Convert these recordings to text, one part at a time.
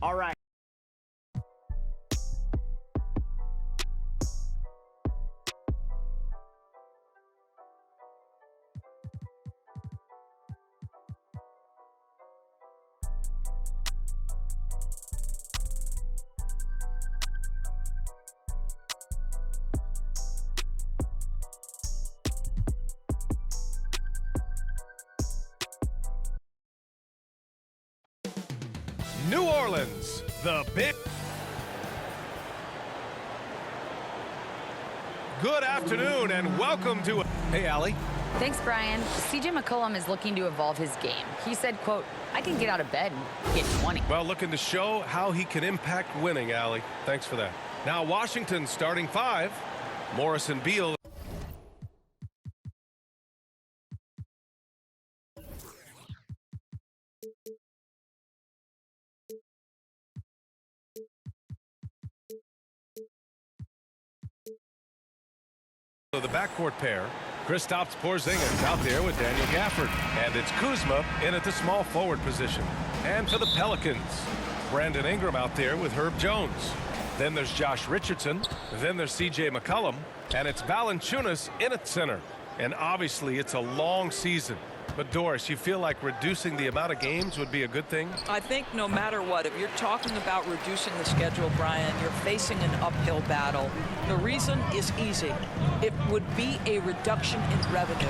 All right. New Orleans, the big. Good afternoon and welcome to. Hey, Allie. Thanks, Brian. C.J. McCollum is looking to evolve his game. He said, quote, I can get out of bed and get 20. Well, looking to show how he can impact winning, Allie. Thanks for that. Now, Washington starting 5. Morris and Beal. The backcourt pair, Kristaps Porzingis out there with Daniel Gafford, and it's Kuzma in at the small forward position. And for the Pelicans, Brandon Ingram out there with Herb Jones. Then there's Josh Richardson, then there's C.J. McCollum, and it's Valanciunas in at center. And obviously it's a long season. But Doris, you feel like reducing the amount of games would be a good thing? I think no matter what, if you're talking about reducing the schedule, Brian, you're facing an uphill battle. The reason is easy. It would be a reduction in revenue.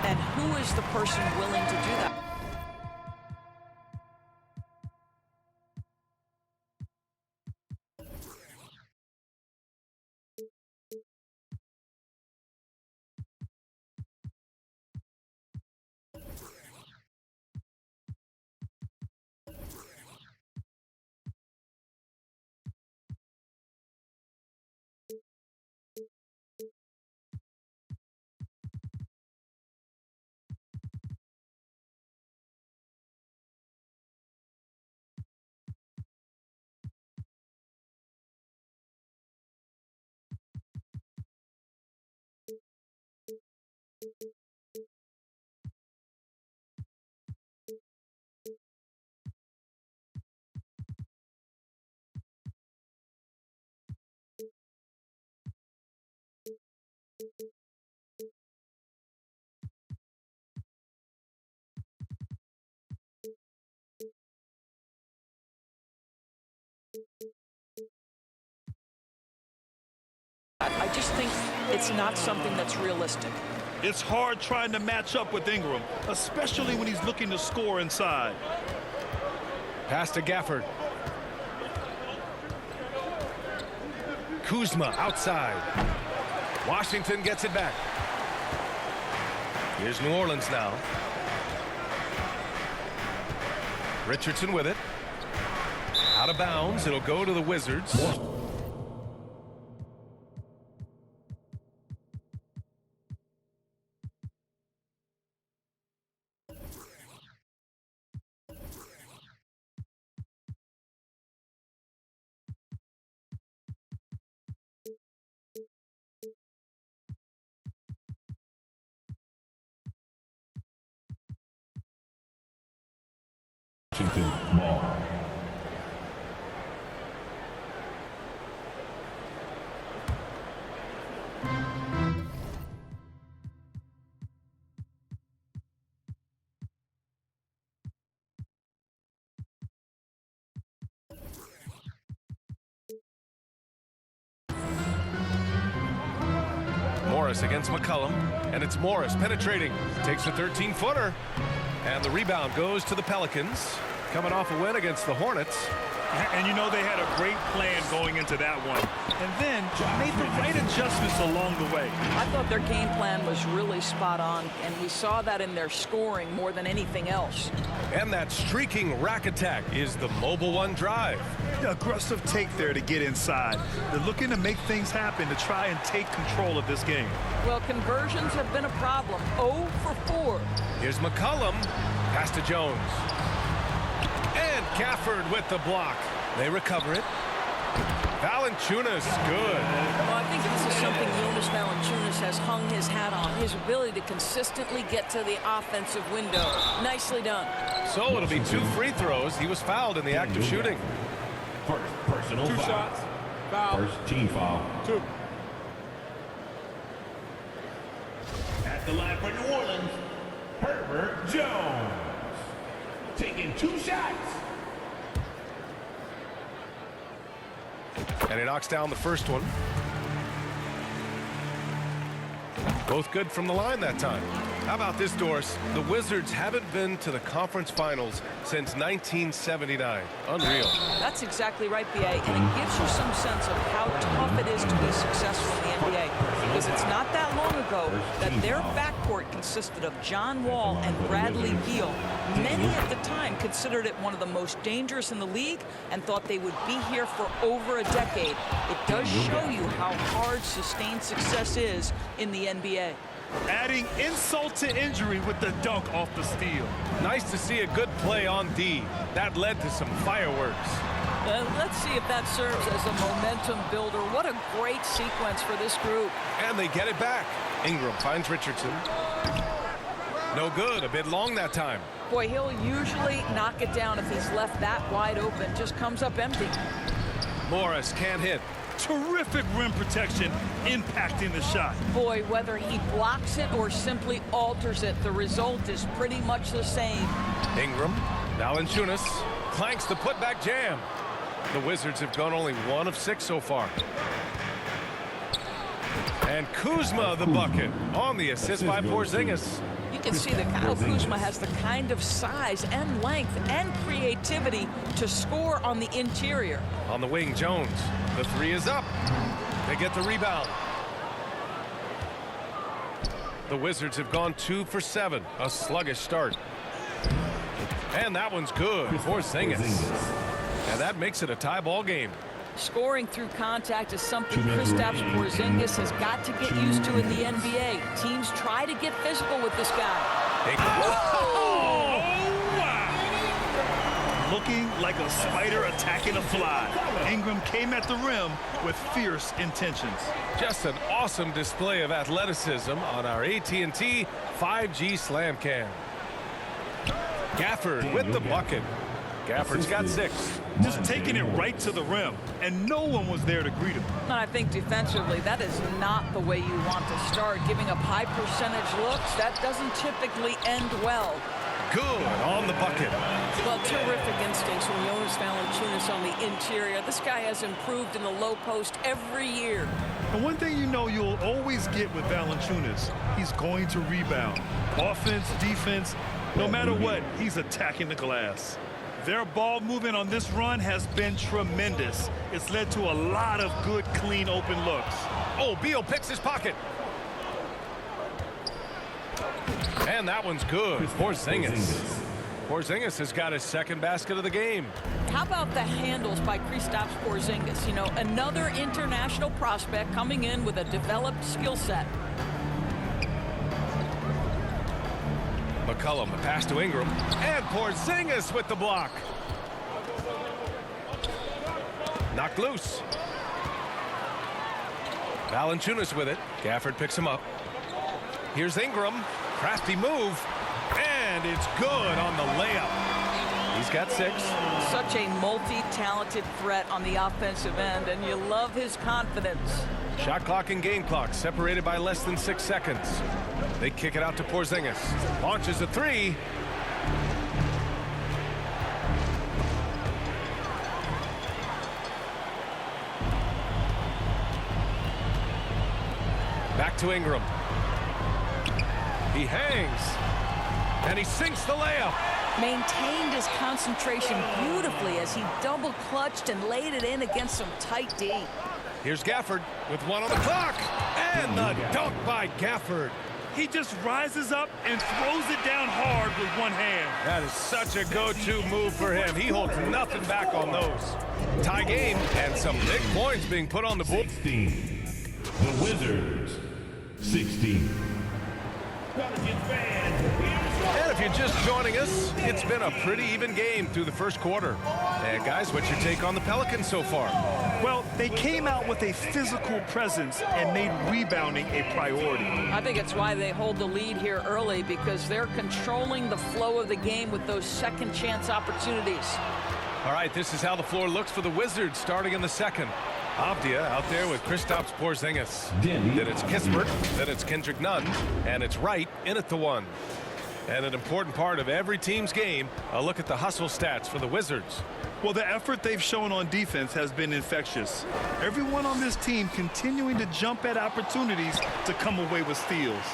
And who is the person willing to do that? I just think it's not something that's realistic. It's hard trying to match up with Ingram, especially when he's looking to score inside. Pass to Gafford. Kuzma outside. Washington gets it back. Here's New Orleans now. Richardson with it. Out of bounds. It'll go to the Wizards. Ball. Morris against McCollum, and it's Morris penetrating, takes a 13-footer, and the rebound goes to the Pelicans, coming off a win against the Hornets. And you know they had a great plan going into that one. And then made the right adjustments along the way. I thought their game plan was really spot on, and we saw that in their scoring more than anything else. And that streaking rack attack is the Mobile One drive. Aggressive take there to get inside. They're looking to make things happen to try and take control of this game. Well, conversions have been a problem. 0 for 4. Here's McCollum. Pass to Jones. And Gafford with the block. They recover it. Valanciunas, good. Well, I think this is something Jonas Valanciunas has hung his hat on, his ability to consistently get to the offensive window. Nicely done. So it'll be 2 free throws. He was fouled in the act of shooting. First personal Two foul. shots. Foul. First team foul. 2. At the line for New Orleans, Herbert Jones. Taking 2 shots. And he knocks down the first one. Both good from the line that time. How about this, Doris? The Wizards haven't been to the conference finals since 1979. Unreal. That's exactly right, BA, and it gives you some sense of how tough it is to be successful in the NBA, because it's not that long ago that their backcourt consisted of John Wall and Bradley Beal. Many at the time considered it one of the most dangerous in the league and thought they would be here for over a decade. It does show you how hard sustained success is in the NBA. Adding insult to injury with the dunk off the steal. Nice to see a good play on D. That led to some fireworks. Let's see if that serves as a momentum builder. What a great sequence for this group. And they get it back. Ingram finds Richardson. No good. A bit long that time. Boy, he'll usually knock it down if he's left that wide open. Just comes up empty. Morris can't hit. Terrific rim protection impacting the shot. Boy, whether he blocks it or simply alters it, the result is pretty much the same. Ingram, Valanciunas, clanks the putback jam. The Wizards have gone only 1 of 6 so far. And Kuzma the bucket on the assist by Porzingis. You can see that Kyle Kuzma has the kind of size and length and creativity to score on the interior. On the wing, Jones. The 3 is up. They get the rebound. The Wizards have gone 2 for 7. A sluggish start. And that one's good. Porzingis. And that makes it a tie ball game. Scoring through contact is something Kristaps Porzingis has got to get used to in the NBA. Teams try to get physical with this guy. Oh, wow! Looking like a spider attacking a fly. Ingram came at the rim with fierce intentions. Just an awesome display of athleticism on our AT&T 5G Slam Cam. Gafford with the bucket. Gafford's got 6. Just taking it right to the rim, and no one was there to greet him. And I think defensively, that is not the way you want to start. Giving up high percentage looks, that doesn't typically end well. Good on the bucket. Well, terrific instincts from Jonas Valanciunas on the interior. This guy has improved in the low post every year. And one thing you know you'll always get with Valanciunas, he's going to rebound. Offense, defense, no matter what, he's attacking the glass. Their ball movement on this run has been tremendous. It's led to a lot of good, clean, open looks. Oh, Beal picks his pocket. And that one's good. Porzingis. Porzingis has got his 2nd basket of the game. How about the handles by Kristaps Porzingis? You know, another international prospect coming in with a developed skill set. McCollum, the pass to Ingram. And Porzingis with the block. Knocked loose. Valanciunas with it. Gafford picks him up. Here's Ingram. Crafty move. And it's good on the layup. He's got 6. Such a multi-talented threat on the offensive end, and you love his confidence. Shot clock and game clock separated by less than 6 seconds. They kick it out to Porzingis. Launches a 3. Back to Ingram. He hangs. And he sinks the layup. Maintained his concentration beautifully as he double clutched and laid it in against some tight D. Here's Gafford with 1 on the clock. And the dunk by Gafford. He just rises up and throws it down hard with one hand. That is such a go-to move for him. He holds nothing back on those. Tie game and some big points being put on the board. 16. The Wizards, 16. And if you're just joining us, it's been a pretty even game through the first quarter. And guys, what's your take on the Pelicans so far? Well, they came out with a physical presence and made rebounding a priority. I think it's why they hold the lead here early, because they're controlling the flow of the game with those second chance opportunities. All right, this is how the floor looks for the Wizards starting in the second. Avdia out there with Kristaps Porzingis. Then it's Kispert, then it's Kendrick Nunn, and it's Wright in at the 1. And an important part of every team's game, a look at the hustle stats for the Wizards. Well, the effort they've shown on defense has been infectious. Everyone on this team continuing to jump at opportunities to come away with steals.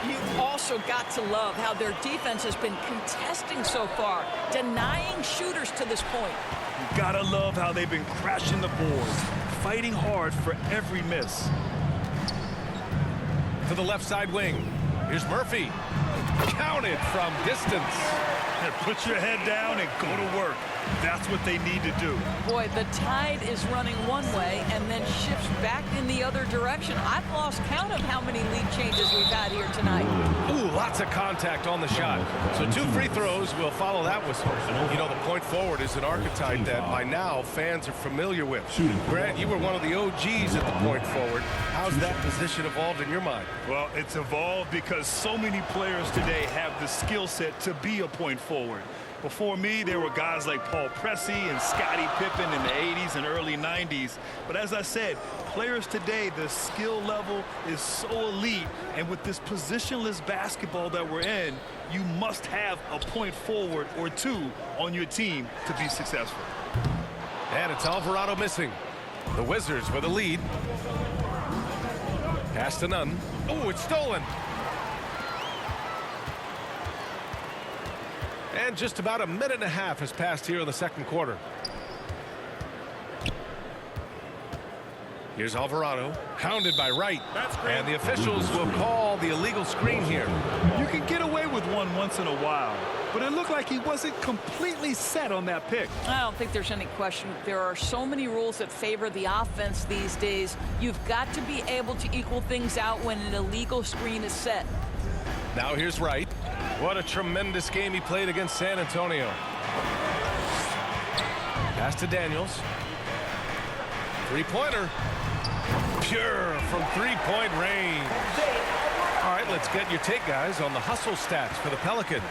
You've also got to love how their defense has been contesting so far, denying shooters to this point. You gotta love how they've been crashing the boards, fighting hard for every miss. To the left side wing, here's Murphy. Counted from distance. And put your head down and go to work. That's what they need to do. Boy, the tide is running one way and then shifts back in the other direction. I've lost count of how many lead changes we've had here tonight. Ooh, lots of contact on the shot. So 2 free throws will follow that whistle. You know, the point forward is an archetype that by now fans are familiar with. Grant, you were one of the OGs at the point forward. How's that position evolved in your mind? Well, it's evolved because so many players today have the skill set to be a point forward. Before me, there were guys like Paul Pressey and Scottie Pippen in the 80s and early 90s. But as I said, players today, the skill level is so elite. And with this positionless basketball that we're in, you must have a point forward or 2 on your team to be successful. And it's Alvarado missing. The Wizards with a lead. Pass to Nunn. Oh, it's stolen. And just about a minute and a half has passed here in the second quarter. Here's Alvarado, hounded by Wright. And the officials will call the illegal screen here. You can get away with one once in a while, but it looked like he wasn't completely set on that pick. I don't think there's any question. There are so many rules that favor the offense these days. You've got to be able to equal things out when an illegal screen is set. Now here's Wright. What a tremendous game he played against San Antonio. Pass to Daniels. Three-pointer. Pure from three-point range. All right, let's get your take, guys, on the hustle stats for the Pelicans.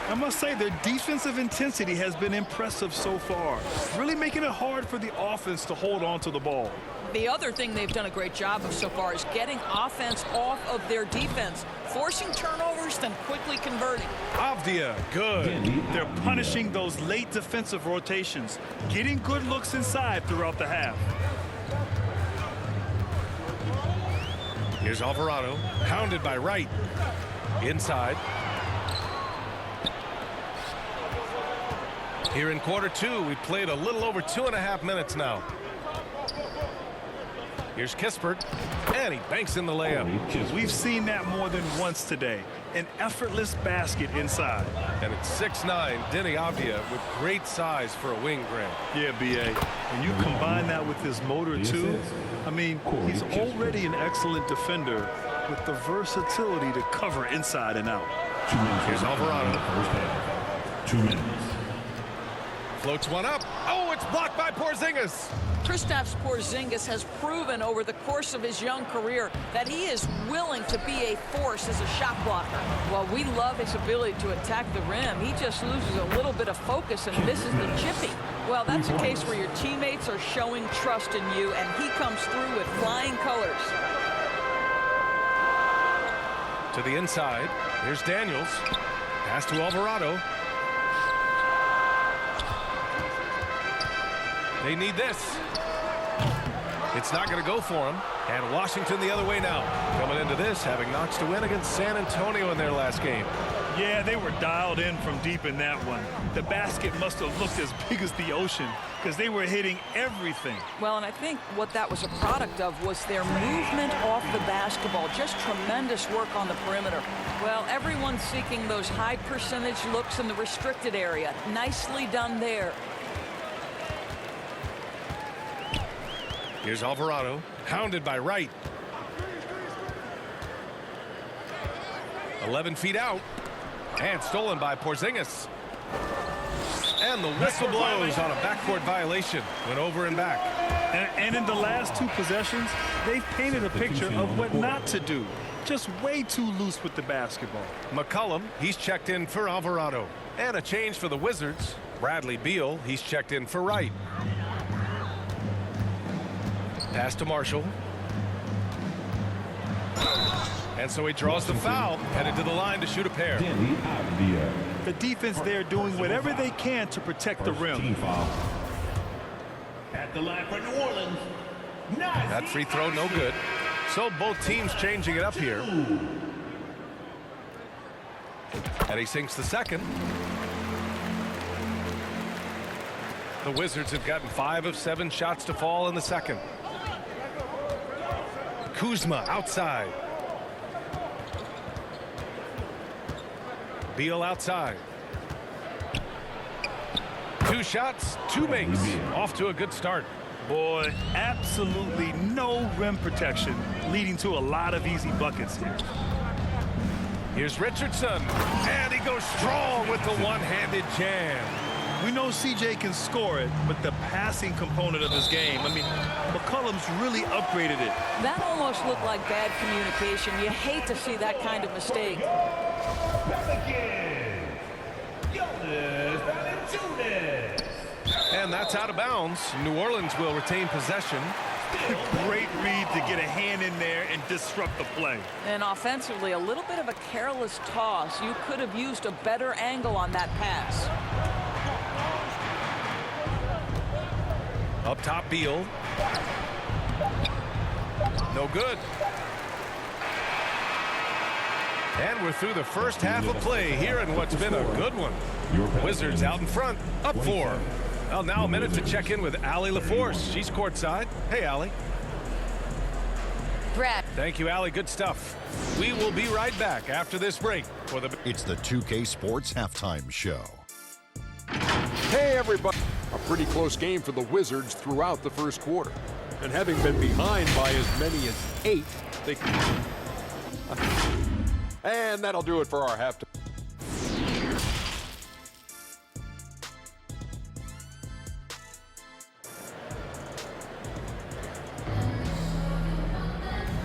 I must say their defensive intensity has been impressive so far, really making it hard for the offense to hold on to the ball. The other thing they've done a great job of so far is getting offense off of their defense, forcing turnovers, then quickly converting. Avdia, good. They're punishing those late defensive rotations, getting good looks inside throughout the half. Here's Alvarado, hounded by Wright. Inside. Here in quarter 2, we played a little over 2.5 minutes now. Here's Kispert, and he banks in the layup. We've seen that more than once today. An effortless basket inside. And it's 6'9", Denny Avdia with great size for a wing, Grant. Yeah, B.A. And you combine that with his motor, too. I mean, he's already an excellent defender with the versatility to cover inside and out. Here's Alvarado. 2 minutes. Floats one up. Oh, it's blocked by Porzingis. Kristaps Porzingis has proven over the course of his young career that he is willing to be a force as a shot blocker. While we love his ability to attack the rim, he just loses a little bit of focus and misses the chippy. Well, that's a case where your teammates are showing trust in you, and he comes through with flying colors. To the inside. Here's Daniels. Pass to Alvarado. They need this. It's not going to go for him. And Washington the other way now. Coming into this, having notched a win against San Antonio in their last game. Yeah, they were dialed in from deep in that one. The basket must have looked as big as the ocean because they were hitting everything. Well, and I think what that was a product of was their movement off the basketball. Just tremendous work on the perimeter. Well, everyone's seeking those high percentage looks in the restricted area. Nicely done there. Here's Alvarado, hounded by Wright. 11 feet out. And stolen by Porzingis. And the whistle blows on a backcourt violation. Went over and back. And in the last 2 possessions, they've painted a picture of what not to do. Just way too loose with the basketball. McCollum, he's checked in for Alvarado. And a change for the Wizards. Bradley Beal, he's checked in for right. Pass to Marshall. And so he draws the foul, headed to the line to shoot a pair. The defense there doing whatever they can to protect the rim. At the line for New Orleans. That free throw no good. So both teams changing it up here. And he sinks the second. The Wizards have gotten 5 of 7 shots to fall in the second. Kuzma outside. Beal outside. 2 shots, 2 makes. Off to a good start. Boy, absolutely no rim protection, leading to a lot of easy buckets here. Here's Richardson, and he goes strong with the one-handed jam. We know CJ can score it, but the passing component of his game, I mean, McCollum's really upgraded it. That almost looked like bad communication. You hate to see that kind of mistake. And that's out of bounds. New Orleans will retain possession. Great read to get a hand in there and disrupt the play. And offensively, a little bit of a careless toss. You could have used a better angle on that pass. Up top, Beal. No good. And we're through the first half of play here in what's been a good one. Wizards out in front, up 4. Well, now a minute to check in with Allie LaForce. She's courtside. Hey, Allie. Brad. Thank you, Allie. Good stuff. We will be right back after this break for the... It's the 2K Sports Halftime Show. Hey, everybody. A pretty close game for the Wizards throughout the first quarter. And having been behind by as many as 8, they... And that'll do it for our halftime.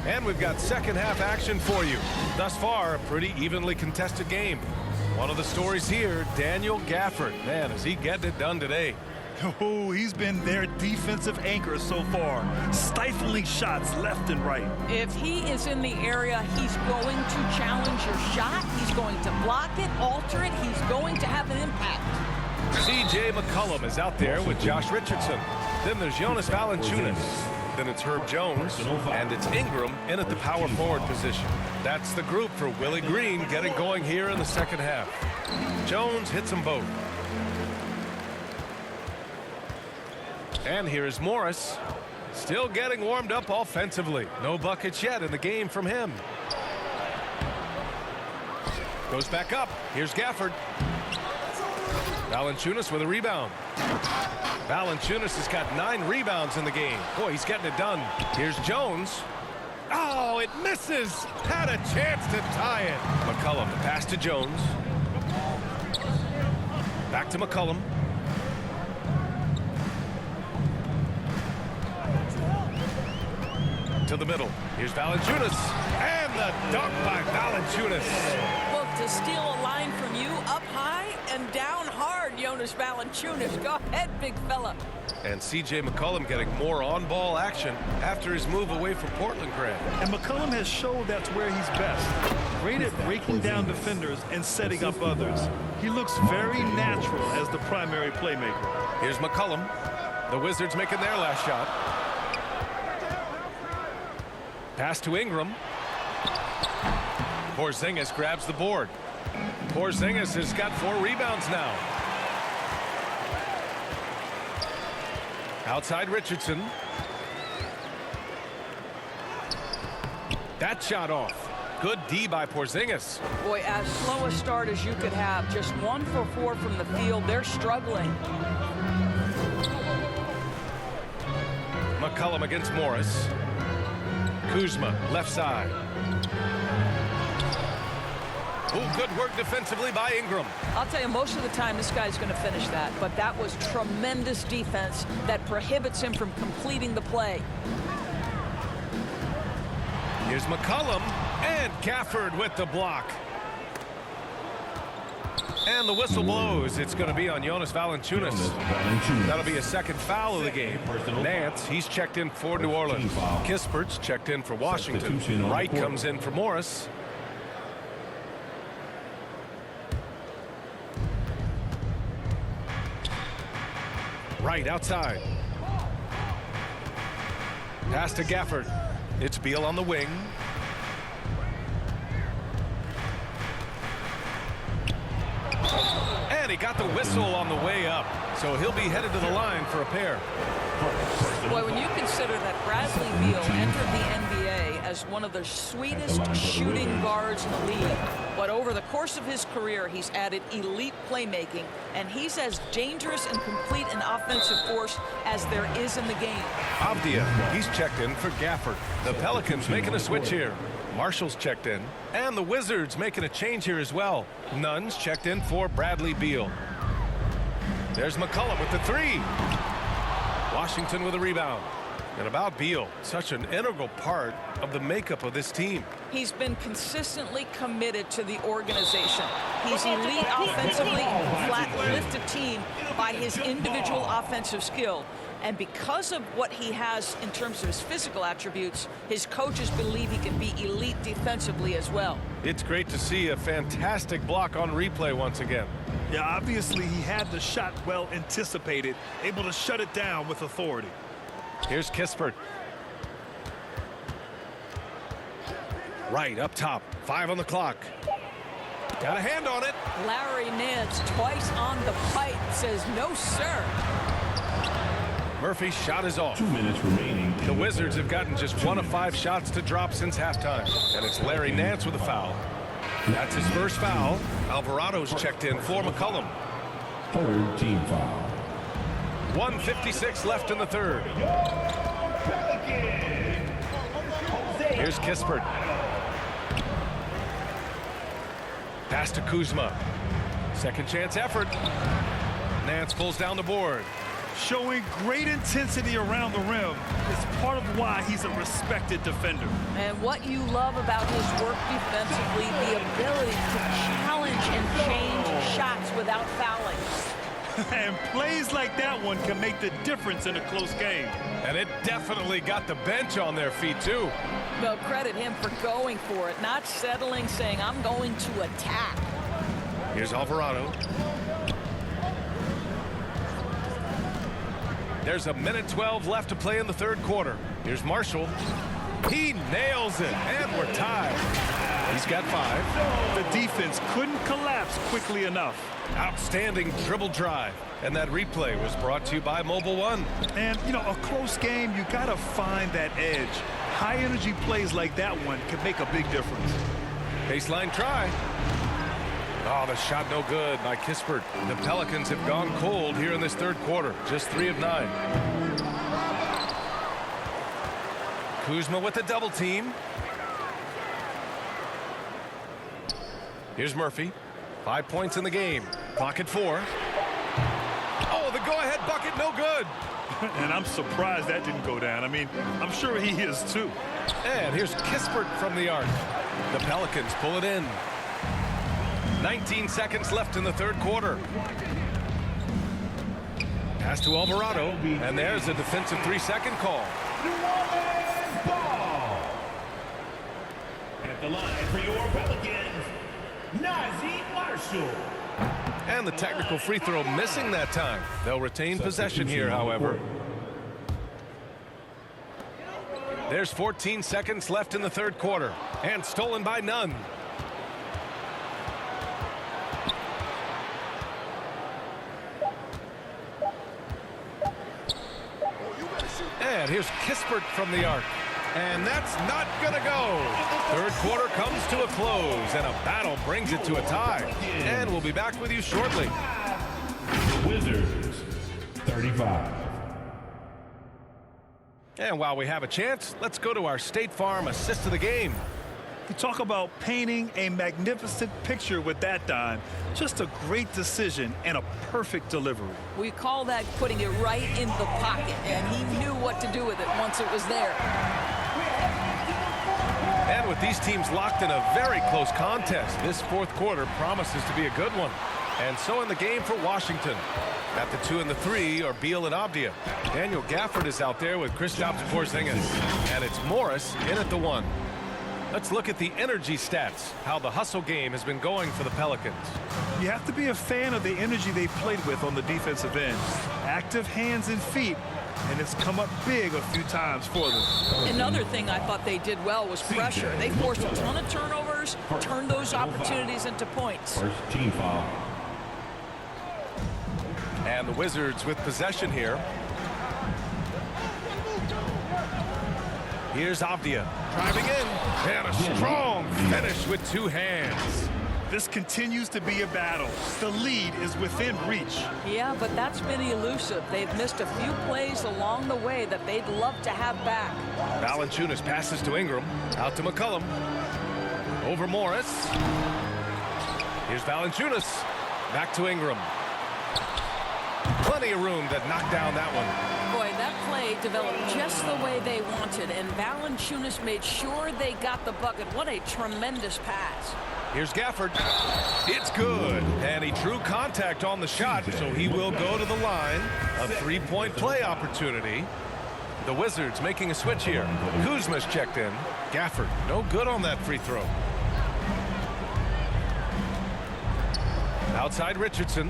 And we've got second half action for you. Thus far, a pretty evenly contested game. One of the stories here, Daniel Gafford. Man, is he getting it done today. Oh, he's been their defensive anchor so far, stifling shots left and right. If he is in the area, he's going to challenge your shot. He's going to block it, alter it. He's going to have an impact. C.J. McCollum is out there with Josh Richardson. Then there's Jonas Valanciunas. Then it's Herb Jones, and it's Ingram in at the power forward position. That's the group for Willie Green getting going here in the second half. Jones hits them both. And here is Morris, still getting warmed up offensively. No buckets yet in the game from him. Goes back up. Here's Gafford. Valanciunas with a rebound. Valanciunas has got 9 rebounds in the game. Boy, he's getting it done. Here's Jones. Oh, it misses. Had a chance to tie it. McCollum, pass to Jones. Back to McCollum. To the middle. Here's Valanciunas. And the dunk by Valanciunas. Look, to steal a line from you up high and down hard, Jonas Valanciunas. Go ahead, big fella. And C.J. McCollum getting more on-ball action after his move away from Portland, Greg. And McCollum has showed that's where he's best. Great at breaking down defenders and setting up others. He looks very natural as the primary playmaker. Here's McCollum. The Wizards making their last shot. Pass to Ingram. Porzingis grabs the board. Porzingis has got 4 rebounds now. Outside Richardson. That shot off. Good D by Porzingis. Boy, as slow a start as you could have. Just 1 for 4 from the field. They're struggling. McCollum against Morris. Kuzma, left side. Oh, good work defensively by Ingram. I'll tell you, most of the time this guy's going to finish that, but that was tremendous defense that prohibits him from completing the play. Here's McCollum and Gafford with the block. And the whistle blows. It's going to be on Jonas Valanciunas. That'll be a second foul of the game. Nance, he's checked in for New Orleans. Kispert's checked in for Washington. Wright comes in for Morris. Wright outside. Pass to Gafford. It's Beal on the wing. And he got the whistle on the way up. So he'll be headed to the line for a pair. Boy, when you consider that Bradley Beal entered the NBA as one of the sweetest shooting guards in the league, but over the course of his career, he's added elite playmaking, and he's as dangerous and complete an offensive force as there is in the game. Avdia, he's checked in for Gafford. The Pelicans making a switch here. Marshall's checked in. And the Wizards making a change here as well. Nunn's checked in for Bradley Beal. There's McCollum with the three. Washington with a rebound. And about Beal, such an integral part of the makeup of this team. He's been consistently committed to the organization. He's elite offensively and flat lift a team by his individual offensive skill. And because of what he has in terms of his physical attributes, his coaches believe he can be elite defensively as well. It's great to see a fantastic block on replay once again. Yeah, obviously he had the shot well anticipated, able to shut it down with authority. Here's Kispert. Right up top. 5 on the clock. Got a hand on it. Larry Nance twice on the pipe says no, sir. Murphy's shot is off. 2 minutes remaining. The Wizards have gotten just 1 of 5 shots to drop since halftime. And it's Larry Nance with a foul. That's his first foul. Alvarado's checked in for McCollum. Third team foul. 1:56 left in the third. Here's Kispert. Pass to Kuzma. Second chance effort. Nance pulls down the board. Showing great intensity around the rim is part of why he's a respected defender. And what you love about his work defensively, the ability to challenge and change shots without fouling. And plays like that one can make the difference in a close game. And it definitely got the bench on their feet, too. Well, credit him for going for it, not settling, saying, I'm going to attack. Here's Alvarado. There's 1:12 left to play in the third quarter. Here's Marshall. He nails it, and we're tied. He's got 5. The defense couldn't collapse quickly enough. Outstanding dribble drive. And that replay was brought to you by Mobile One. And, you know, a close game, you got to find that edge. High-energy plays like that one can make a big difference. Baseline try. Oh, the shot no good by Kispert. The Pelicans have gone cold here in this third quarter. Just 3 of 9. Kuzma with the double team. Here's Murphy. 5 points in the game. Clock at 4. Oh, the go-ahead bucket, no good. And I'm surprised that didn't go down. I mean, I'm sure he is too. And here's Kispert from the arc. The Pelicans pull it in. 19 seconds left in the third quarter. Pass to Alvarado, and there's a defensive 3-second call. New Orleans ball. At the line for your Pelicans, Nazi Marshall. And the technical free throw missing that time. They'll retain possession here, however. There's 14 seconds left in the third quarter, and stolen by Nunn. And here's Kispert from the arc. And that's not going to go. Third quarter comes to a close, and a battle brings it to a tie. And we'll be back with you shortly. The Wizards, 35. And while we have a chance, let's go to our State Farm assist of the game. You talk about painting a magnificent picture with that dime. Just a great decision and a perfect delivery. We call that putting it right in the pocket, and he knew what to do with it once it was there. And with these teams locked in a very close contest, this fourth quarter promises to be a good one. And so in the game for Washington. At the 2 and the 3 are Beal and Avdia. Daniel Gafford is out there with Kristaps Porzingis. And it's Morris in at the 1. Let's look at the energy stats, how the hustle game has been going for the Pelicans. You have to be a fan of the energy they played with on the defensive end. Active hands and feet, and it's come up big a few times for them. Another thing I thought they did well was pressure. They forced a ton of turnovers, turned those opportunities into points. First team foul. And the Wizards with possession here. Here's Avdia driving in, and a strong finish with 2 hands. This continues to be a battle. The lead is within reach. Yeah, but that's been elusive. They've missed a few plays along the way that they'd love to have back. Valanciunas passes to Ingram, out to McCollum, over Morris. Here's Valanciunas, back to Ingram. Plenty of room to knock down that one. Boy, that play developed just the way they wanted, and Valanciunas made sure they got the bucket. What a tremendous pass. Here's Gafford. It's good. And he drew contact on the shot, so he will go to the line. A 3-point play opportunity. The Wizards making a switch here. Kuzma's checked in. Gafford, no good on that free throw. Outside Richardson.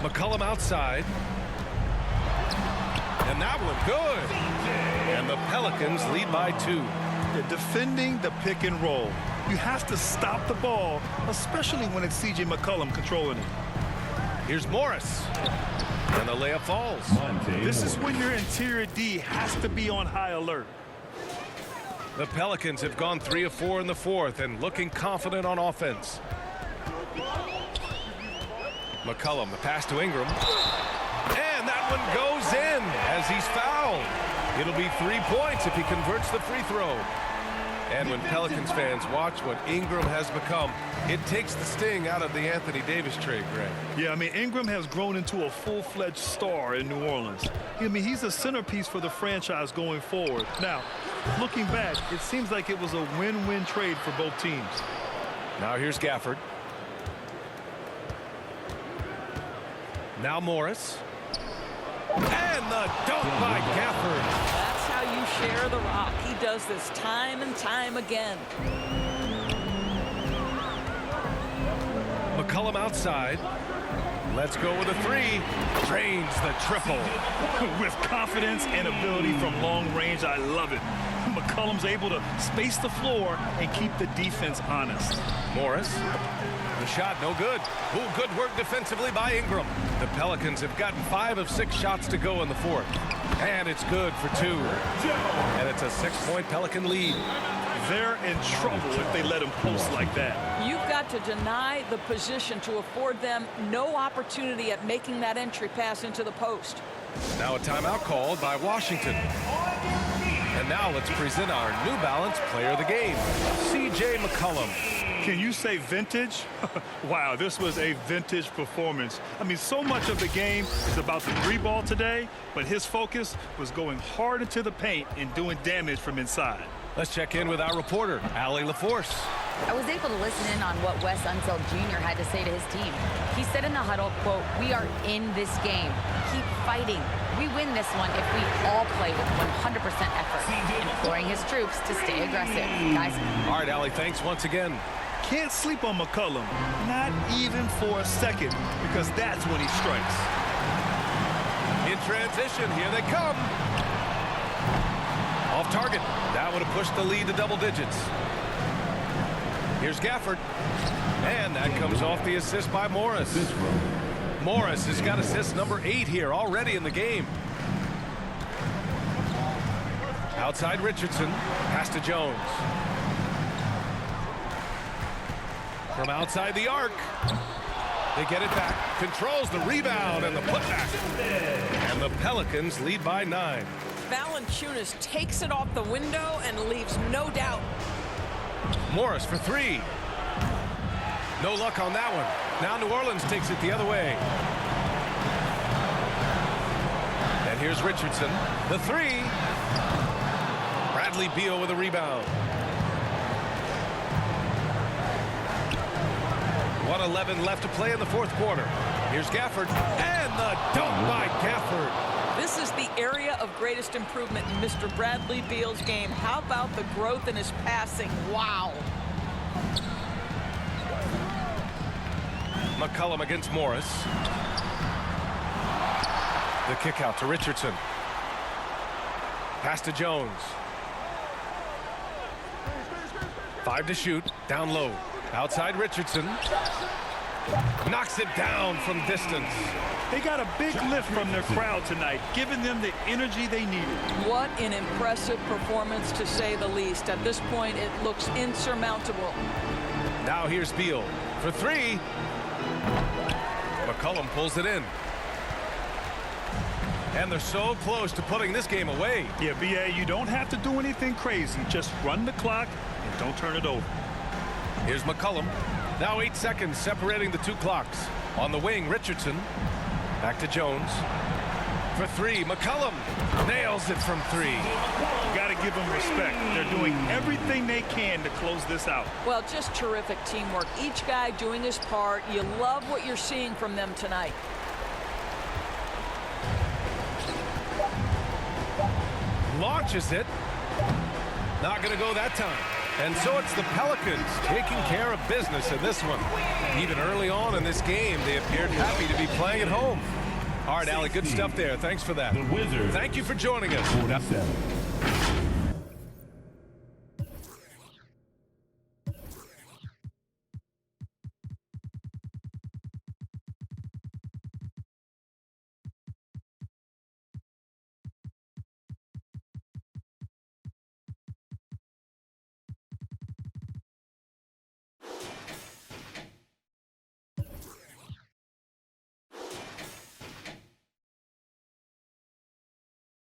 McCollum outside. And that one good. And the Pelicans lead by 2. They're defending the pick and roll. You have to stop the ball, especially when it's C.J. McCollum controlling it. Here's Morris. And the layup falls. This is when your interior D has to be on high alert. The Pelicans have gone 3 of 4 in the 4th and looking confident on offense. McCollum, the pass to Ingram. And that one goes in as he's fouled. It'll be 3 points if he converts the free throw. And when Pelicans fans watch what Ingram has become, it takes the sting out of the Anthony Davis trade, Greg. Yeah, I mean, Ingram has grown into a full-fledged star in New Orleans. I mean, he's a centerpiece for the franchise going forward. Now, looking back, it seems like it was a win-win trade for both teams. Now here's Gafford. Now Morris. And the dunk by Gafford. That's how you share the rock. He does this time and time again. McCollum outside. Let's go with a 3. Drains the triple. With confidence and ability from long range, I love it. McCollum's able to space the floor and keep the defense honest. Morris. The shot no good. Ooh, good work defensively by Ingram. The Pelicans have gotten 5 of 6 shots to go in the 4th. And it's good for 2. And it's a 6-point Pelican lead. They're in trouble if they let him post like that. You've got to deny the position to afford them no opportunity at making that entry pass into the post. Now a timeout called by Washington. And now let's present our New Balance player of the game, C.J. McCollum. Can you say vintage? Wow, this was a vintage performance. I mean, so much of the game is about the 3-ball today, but his focus was going hard into the paint and doing damage from inside. Let's check in with our reporter, Allie LaForce. I was able to listen in on what Wes Unseld Jr. had to say to his team. He said in the huddle, quote, "We are in this game. Keep fighting. We win this one if we all play with 100% effort," imploring his troops to stay aggressive. Guys. All right, Allie, thanks once again. Can't sleep on McCollum, not even for a second, because that's when he strikes. In transition, here they come. Off target. That would have pushed the lead to double digits. Here's Gafford. And that comes off the assist by Morris. Morris has got assist number 8 here already in the game. Outside Richardson. Pass to Jones. From outside the arc. They get it back. Controls the rebound and the putback. And the Pelicans lead by 9. Valanciunas takes it off the window and leaves no doubt. Morris for 3. No luck on that one. Now New Orleans takes it the other way. And here's Richardson. The 3. Bradley Beal with a rebound. 1:11 left to play in the fourth quarter. Here's Gafford, and the dunk by Gafford. This is the area of greatest improvement in Mr. Bradley Beal's game. How about the growth in his passing? Wow. McCollum against Morris. The kick out to Richardson. Pass to Jones. 5 to shoot. Down low. Outside Richardson. Knocks it down from distance. They got a big lift from their crowd tonight, giving them the energy they needed. What an impressive performance, to say the least. At this point, it looks insurmountable. Now here's Beal for 3. McCollum pulls it in. And they're so close to putting this game away. Yeah, B.A., you don't have to do anything crazy. Just run the clock and don't turn it over. Here's McCollum. Now 8 seconds separating the two clocks. On the wing, Richardson. Back to Jones. For 3, McCollum nails it from 3. You got to give them respect. They're doing everything they can to close this out. Well, just terrific teamwork. Each guy doing his part. You love what you're seeing from them tonight. Launches it. Not going to go that time. And so it's the Pelicans taking care of business in this one. Even early on in this game, they appeared happy to be playing at home. All right, Allie, good stuff there. Thanks for that. The Wizards. Thank you for joining us. 4-7.